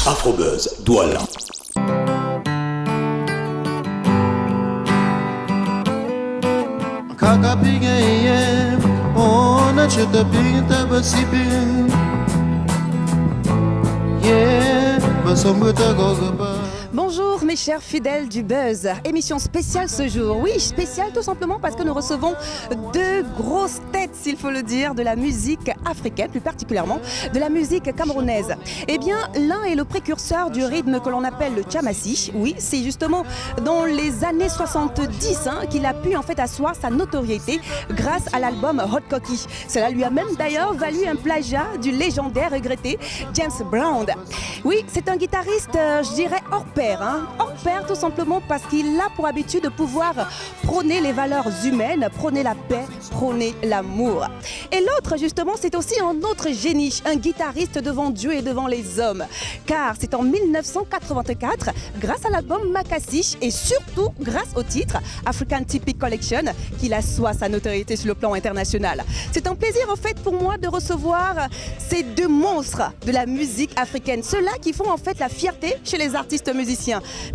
Afrobuzz, Douala. Bonjour mes chers fidèles du Buzz, émission spéciale ce jour. Oui, spéciale tout simplement parce que nous recevons deux grosses têtes, s'il faut le dire, de la musique africaine, plus particulièrement de la musique camerounaise. Eh bien, l'un est le précurseur du rythme que l'on appelle le tchamassi. Oui, c'est justement dans les années 70 qu'il a pu en fait asseoir sa notoriété grâce à l'album Hot Cocky. Cela lui a même d'ailleurs valu un plagiat du légendaire regretté James Brown. Oui, c'est un guitariste, je dirais, hors pair. Hors pair tout simplement parce qu'il a pour habitude de pouvoir prôner les valeurs humaines, prôner la paix, prôner l'amour. Et l'autre justement, c'est aussi un autre génie, un guitariste devant Dieu et devant les hommes. Car c'est en 1984, grâce à l'album Makassi et surtout grâce au titre African Typic Collection, qu'il assoit sa notoriété sur le plan international. C'est un plaisir en fait pour moi de recevoir ces deux monstres de la musique africaine, ceux-là qui font en fait la fierté chez les artistes musiciens.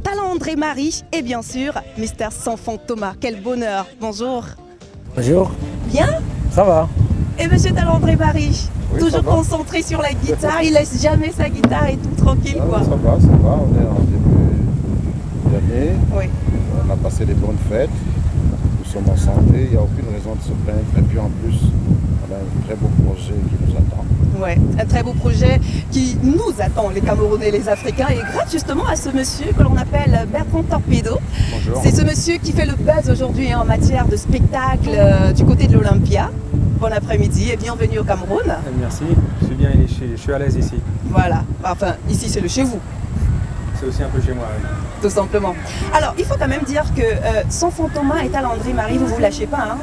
Talent André Marie et bien sûr Mister Sanfon Thomas. Quel bonheur. Bonjour. Bonjour. Bien? Ça va. Et monsieur Talent André Marie, oui, toujours concentré sur la guitare, il laisse jamais sa guitare et tout tranquille quoi. Ça va, on est en début d'année. Oui. On a passé des bonnes fêtes. Nous sommes en santé, il n'y a aucune raison de se plaindre. Et puis en plus, on a un très beau projet qui nous attend. Ouais, un très beau projet qui nous attend, les Camerounais et les Africains, et grâce justement à ce monsieur que l'on appelle Bertrand Torpedo. Bonjour. C'est ce monsieur qui fait le buzz aujourd'hui en matière de spectacle du côté de l'Olympia. Bon après-midi et bienvenue au Cameroun. Merci, je suis bien, je suis à l'aise ici. Voilà, enfin ici c'est le chez vous. C'est aussi un peu chez moi, oui. Tout simplement. Alors il faut quand même dire que Sanfon Thomas et Talent André Marie, vous lâchez pas.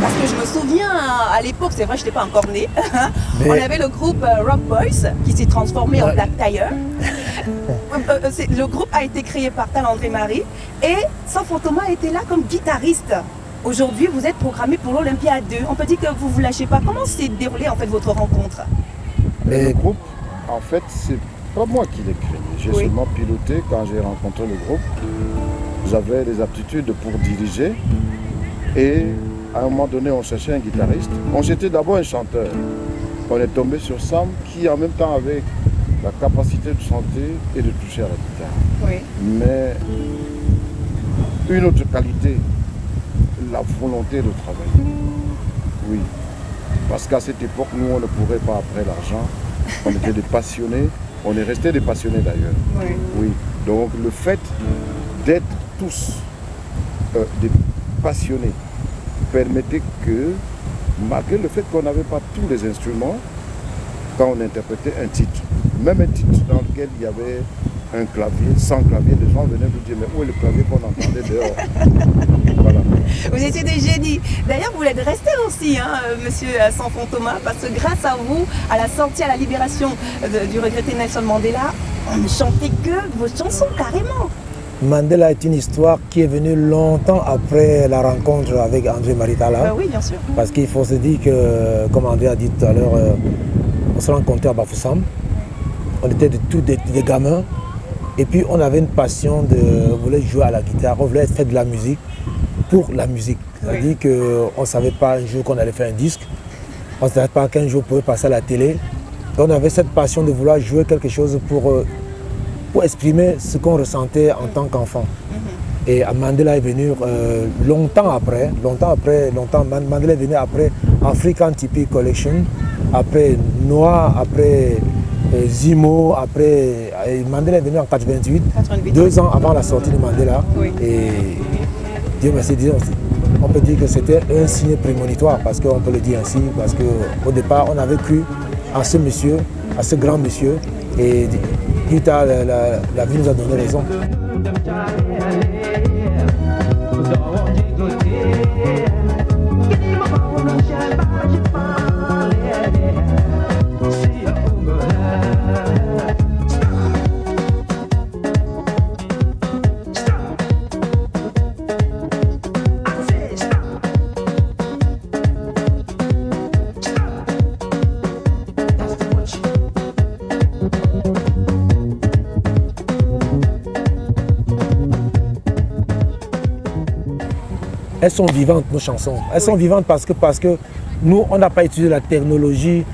Parce que je me souviens, à l'époque, c'est vrai, je n'étais pas encore née, on avait le groupe Rock Boys qui s'est transformé en Black Tire. Le groupe a été créé par Talent André Marie et Sanfon Thomas était là comme guitariste. Aujourd'hui, vous êtes programmé pour l'Olympia 2. On peut dire que vous ne vous lâchez pas. Comment s'est déroulée en fait votre rencontre? Le groupe, en fait, c'est pas moi qui l'ai créé. J'ai seulement piloté quand j'ai rencontré le groupe. J'avais les aptitudes pour diriger et à un moment donné, on cherchait un guitariste. On cherchait d'abord un chanteur. On est tombé sur Sam qui en même temps avait la capacité de chanter et de toucher à la guitare. Oui. Mais une autre qualité, la volonté de travailler. Oui. Parce qu'à cette époque, nous, on ne courait pas après l'argent. On était des passionnés. On est restés des passionnés d'ailleurs. Oui. Oui. Donc le fait d'être tous des passionnés permettait que, malgré le fait qu'on n'avait pas tous les instruments, quand on interprétait un titre, même un titre dans lequel il y avait un clavier, sans clavier, les gens venaient vous dire mais où est le clavier qu'on entendait dehors? Voilà. Vous étiez des génies. D'ailleurs, vous voulez rester aussi, monsieur Sanfon Thomas, parce que grâce à vous, à la sortie, à la libération du regretté Nelson Mandela, on ne chantait que vos chansons carrément. Mandela est une histoire qui est venue longtemps après la rencontre avec André Maritala. Oui, bien sûr. Parce qu'il faut se dire que, comme André a dit tout à l'heure, on se rencontrait à Bafoussam. On était tous des gamins. Et puis on avait une passion de vouloir jouer à la guitare. On voulait faire de la musique pour la musique. C'est-à-dire qu'on ne savait pas un jour qu'on allait faire un disque. On ne savait pas qu'un jour on pouvait passer à la télé. Et on avait cette passion de vouloir jouer quelque chose pour exprimer ce qu'on ressentait en tant qu'enfant. Et Mandela est venu longtemps après. Mandela est venu après African Typic Collection, après Noah, après Zimo, après Mandela est venu en 88, 2 ans avant la sortie de Mandela. Oui. Et Dieu merci, on peut dire que c'était un signe prémonitoire, parce qu'on peut le dire ainsi, parce qu'au départ on avait cru à ce monsieur, à ce grand monsieur, et plus tard la vie nous a donné raison. elles sont vivantes, nos chansons. Elles sont vivantes parce que nous, on n'a pas utilisé la technologie.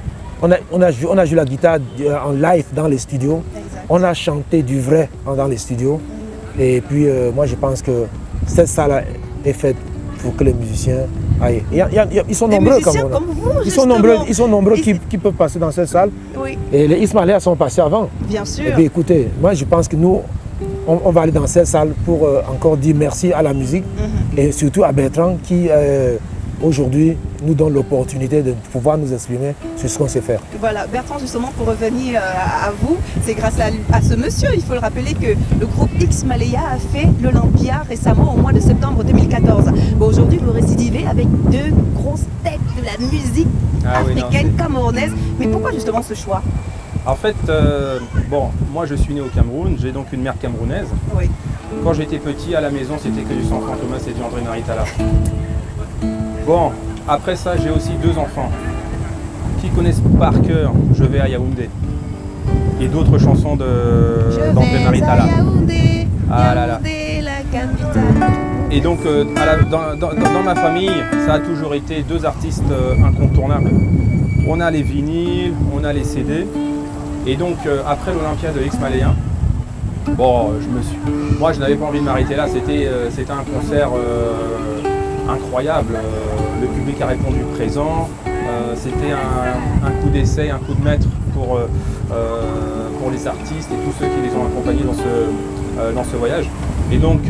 On a joué la guitare en live dans les studios. Exact. On a chanté du vrai dans les studios. Et puis, moi, je pense que cette salle est faite pour que les musiciens aillent. Ils sont Des nombreux musiciens comme comme vous, ils sont nombreux qui peuvent passer dans cette salle. Oui, Et les Ismaéliens sont passés avant. bien Et sûr. puis, écoutez, moi, je pense que nous, on va aller dans cette salle pour encore dire merci à la musique et surtout à Bertrand qui, aujourd'hui, nous donne l'opportunité de pouvoir nous exprimer sur ce qu'on sait faire. Voilà, Bertrand, justement, pour revenir à vous, c'est grâce à ce monsieur, il faut le rappeler, que le groupe X Malaya a fait l'Olympia récemment au mois de septembre 2014. Bon, aujourd'hui, vous récidivez avec deux grosses têtes de la musique africaine, camerounaise. Mais pourquoi justement ce choix? En fait, bon, moi je suis né au Cameroun, j'ai donc une mère camerounaise. Oui. Quand j'étais petit, à la maison, c'était que du San Fantomas et du André Maritala. Bon, après ça, j'ai aussi deux enfants qui connaissent par cœur Je vais à Yaoundé et d'autres chansons d'André Maritala. Yaoundé, Ah là là. Yaoundé, la capitale. Et donc, dans ma famille, ça a toujours été deux artistes incontournables. On a les vinyles, on a les CD. Et donc, après l'Olympia de X Malaya, bon, moi, je n'avais pas envie de m'arrêter là. C'était un concert incroyable. Le public a répondu présent. C'était un coup d'essai, un coup de maître pour les artistes et tous ceux qui les ont accompagnés dans ce voyage. Et donc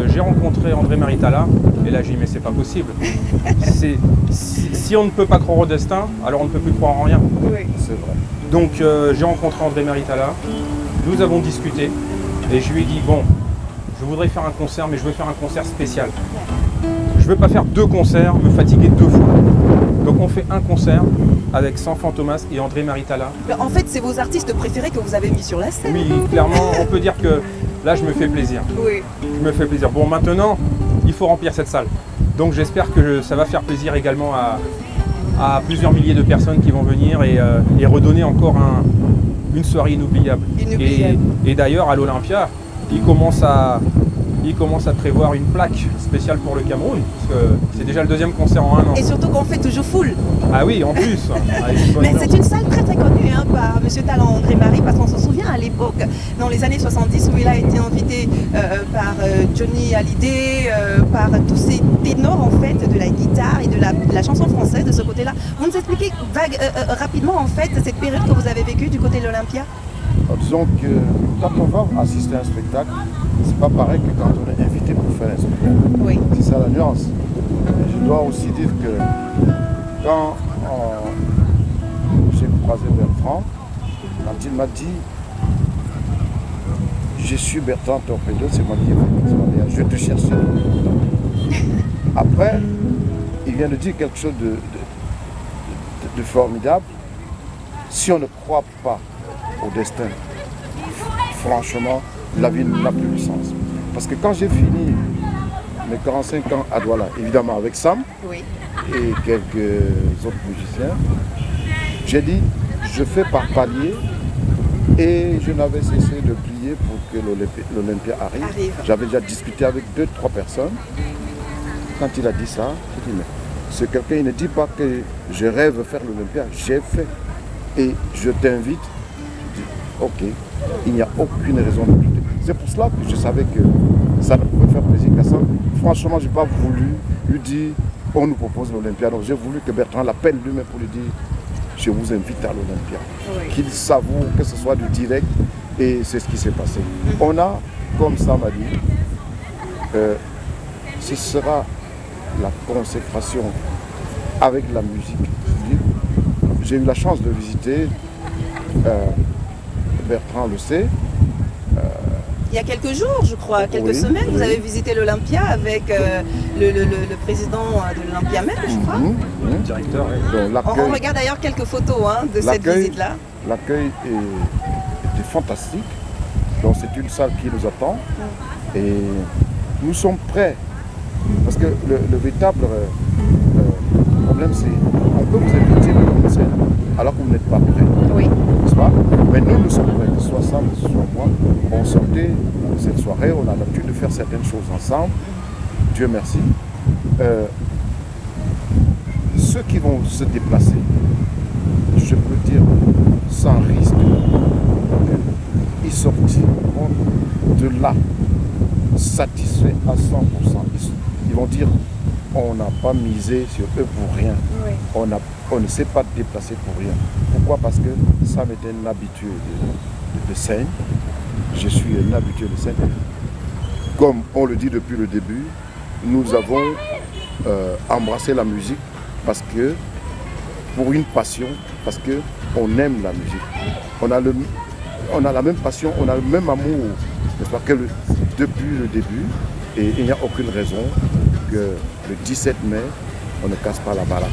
j'ai rencontré André Maritala et là j'ai dit mais c'est pas possible. Si on ne peut pas croire au destin, alors on ne peut plus croire en rien. Oui. C'est vrai. Donc j'ai rencontré André Maritala, nous avons discuté et je lui ai dit bon, je voudrais faire un concert mais je veux faire un concert spécial. Je veux pas faire deux concerts, me fatiguer deux fois. Donc on fait un concert avec San Fantomas et André Maritala. En fait, c'est vos artistes préférés que vous avez mis sur la scène. Oui, clairement, on peut dire que là je me fais plaisir. Oui. Je me fais plaisir. Bon, maintenant, il faut remplir cette salle. Donc j'espère que ça va faire plaisir également à plusieurs milliers de personnes qui vont venir et redonner encore une soirée inoubliable. Et d'ailleurs, à l'Olympia, ils commencent à prévoir une plaque spéciale pour le Cameroun, parce que c'est déjà le deuxième concert en un an. Et surtout qu'on fait toujours full. Ah oui, en plus. Avec une bonne Mais ambiance. c'est une salle très très connue par M. Talent André Marie, parce qu'on se souvient à l'époque, dans les années 70, où il a été invité par Johnny Hallyday, par tous ces ténors en fait de la guitare et de la chanson française de ce côté-là. Vous nous expliquez rapidement en fait cette période que vous avez vécue du côté de l'Olympia? Disons que quand on va assister à un spectacle, c'est pas pareil que quand on est invité pour faire un spectacle. Oui. C'est ça la nuance. Et je dois aussi dire que quand j'ai croisé Bertrand, quand il m'a dit je suis Bertrand Torpedo, c'est moi qui ai fait, je te cherchais. Après, il vient de dire quelque chose de formidable. Si on ne croit pas au destin, franchement, la vie n'a plus de sens. Parce que quand j'ai fini mes 45 ans à Douala, évidemment avec Sam Oui. et quelques autres musiciens, j'ai dit, je fais par palier et je n'avais cessé de prier pour que l'Olympia arrive. J'avais déjà discuté avec 2-3 personnes. Quand il a dit ça, j'ai dit, mais c'est quelqu'un, il ne dit pas que je rêve faire l'Olympia, j'ai fait. Et je t'invite. Ok, il n'y a aucune raison de douter. C'est pour cela que je savais que ça ne pouvait faire plaisir qu'à ça. Franchement, je n'ai pas voulu lui dire on nous propose l'Olympia. Donc j'ai voulu que Bertrand l'appelle lui-même pour lui dire je vous invite à l'Olympia. Oui. Qu'il savoure que ce soit du direct et c'est ce qui s'est passé. On a, comme ça m'a dit, ce sera la consécration avec la musique. J'ai eu la chance de visiter. Bertrand le sait. Il y a quelques jours, je crois, quelques semaines, vous avez visité l'Olympia avec le président de l'Olympia même, je crois. Le directeur, oui. Donc, On regarde d'ailleurs quelques photos de cette visite-là. L'accueil était fantastique. Donc c'est une salle qui nous attend. Et nous sommes prêts. Parce que le véritable problème, c'est qu'on peut vous inviter à concert alors que vous n'êtes pas prêt. Oui. N'est-ce pas? Mais nous sommes prêts, que ce soit Sam, que ce soit moi. On sortait cette soirée, on a l'habitude de faire certaines choses ensemble. Dieu merci. Ceux qui vont se déplacer, je peux dire sans risque, ils sortiront de là satisfaits à 100%. Ils vont dire on n'a pas misé sur eux pour rien. Oui. On ne s'est pas déplacé pour rien. Pourquoi? Parce que Sam est un habitué de scène. Je suis un habitué de scène. Comme on le dit depuis le début, nous avons embrassé la musique parce que, pour une passion, parce qu'on aime la musique. On a la même passion, on a le même amour, n'est-ce pas, depuis le début. Et il n'y a aucune raison que le 17 mai, on ne casse pas la baraque.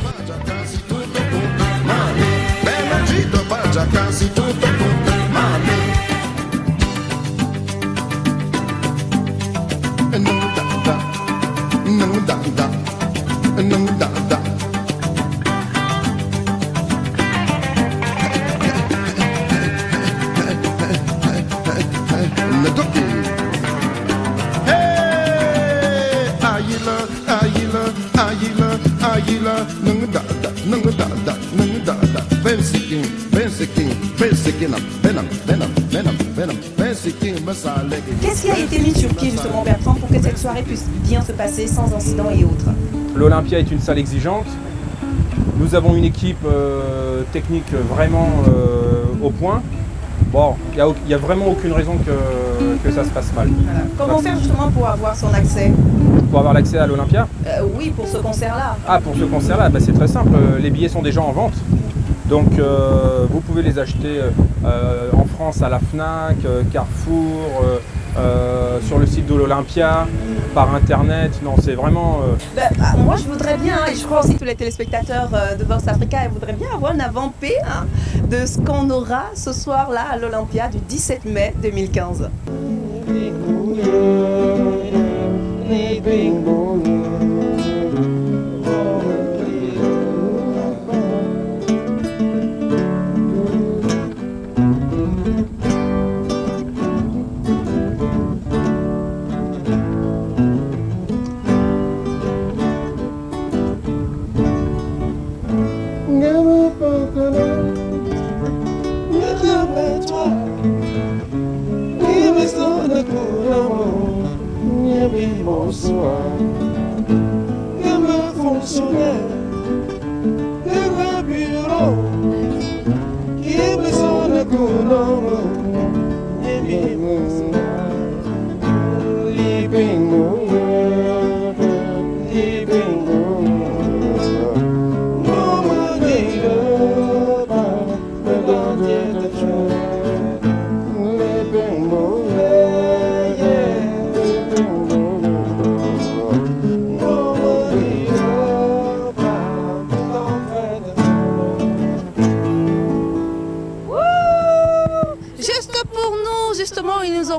Qu'est-ce qui a été mis sur pied justement, Bertrand, pour que cette soirée puisse bien se passer sans incident et autres? L'Olympia est une salle exigeante. Nous avons une équipe technique vraiment au point. Bon, il n'y a vraiment aucune raison que ça se passe mal. Voilà. Comment faire justement pour avoir son accès? Pour avoir l'accès à l'Olympia? Oui, pour ce concert-là. Ah, pour ce concert-là, c'est très simple. Les billets sont déjà en vente. Donc vous pouvez les acheter en France à la Fnac, Carrefour, sur le site de l'Olympia, par internet. Non, c'est vraiment... moi je voudrais bien, et je crois aussi tous les téléspectateurs de Vox Africa, ils voudraient bien avoir un avant-paix de ce qu'on aura ce soir-là à l'Olympia du 17 mai 2015.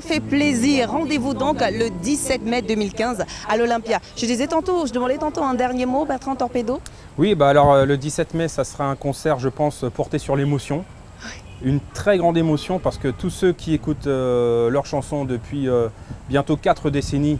Fait plaisir. Rendez-vous donc le 17 mai 2015 à l'Olympia. Je demandais tantôt un dernier mot, Bertrand Torpedo. Oui, alors le 17 mai, ça sera un concert, je pense, porté sur l'émotion. Une très grande émotion parce que tous ceux qui écoutent leurs chansons depuis bientôt 4 décennies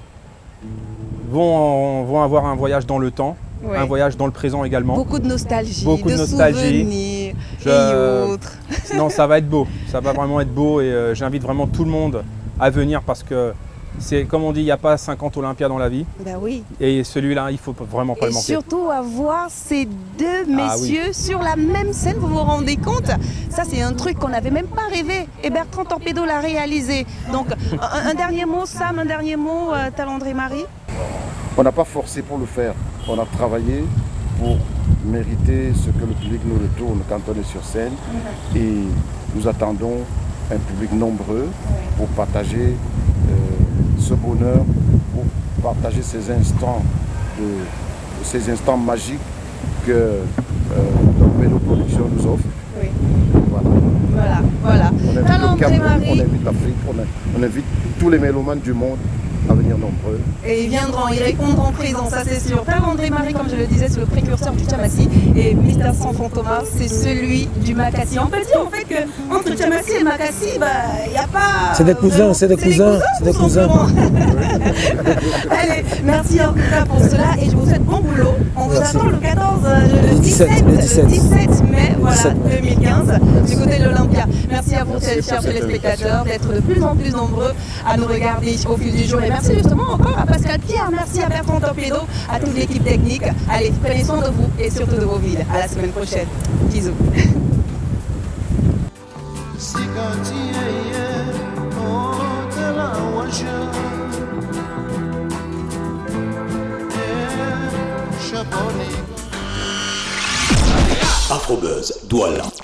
vont avoir un voyage dans le temps. Oui. Un voyage dans le présent également. Beaucoup de nostalgie, souvenirs et autres. Non, ça va être beau. Ça va vraiment être beau et j'invite vraiment tout le monde à venir parce que c'est comme on dit, il n'y a pas 50 Olympias dans la vie. Ben oui. Et celui-là, il ne faut vraiment pas le manquer. Et surtout avoir ces deux messieurs sur la même scène, vous vous rendez compte? Ça, c'est un truc qu'on n'avait même pas rêvé. Et Bertrand Torpedo l'a réalisé. Donc, un dernier mot, Sam, un dernier mot, Talandré Marie? On n'a pas forcé pour le faire. On a travaillé pour mériter ce que le public nous retourne quand on est sur scène. Et nous attendons un public nombreux pour partager ce bonheur, pour partager ces instants magiques que Torpedo Production nous offre. Oui. Voilà. On invite le Cameroun, on invite l'Afrique, on invite tous les mélomanes du monde à venir nombreux. Et ils viendront, ils répondront présent, ça c'est sûr. Père André Marie, comme je le disais, c'est le précurseur du Tchamassi. Et Mr. Sanfon Thomas, c'est celui du Makassi. On peut dire en fait qu'entre Tchamassi et Makassi, il n'y a pas... C'est des cousins, c'est des cousins, c'est des cousins. Allez, merci en tout cas pour cela et je vous souhaite bon boulot. On vous Merci. attend le 14, le 17 mai, voilà, 17 mai. 2015, du côté de l'Olympia. Merci à vous, chers téléspectateurs, d'être de plus en plus nombreux à nous regarder au fil du jour. Et merci justement encore à Pascal Pierre, merci à Bertrand Torpedo, à toute l'équipe technique. Allez, prenez soin de vous et surtout de vos villes. À la semaine prochaine. Bisous. Afrobuzz, Douala.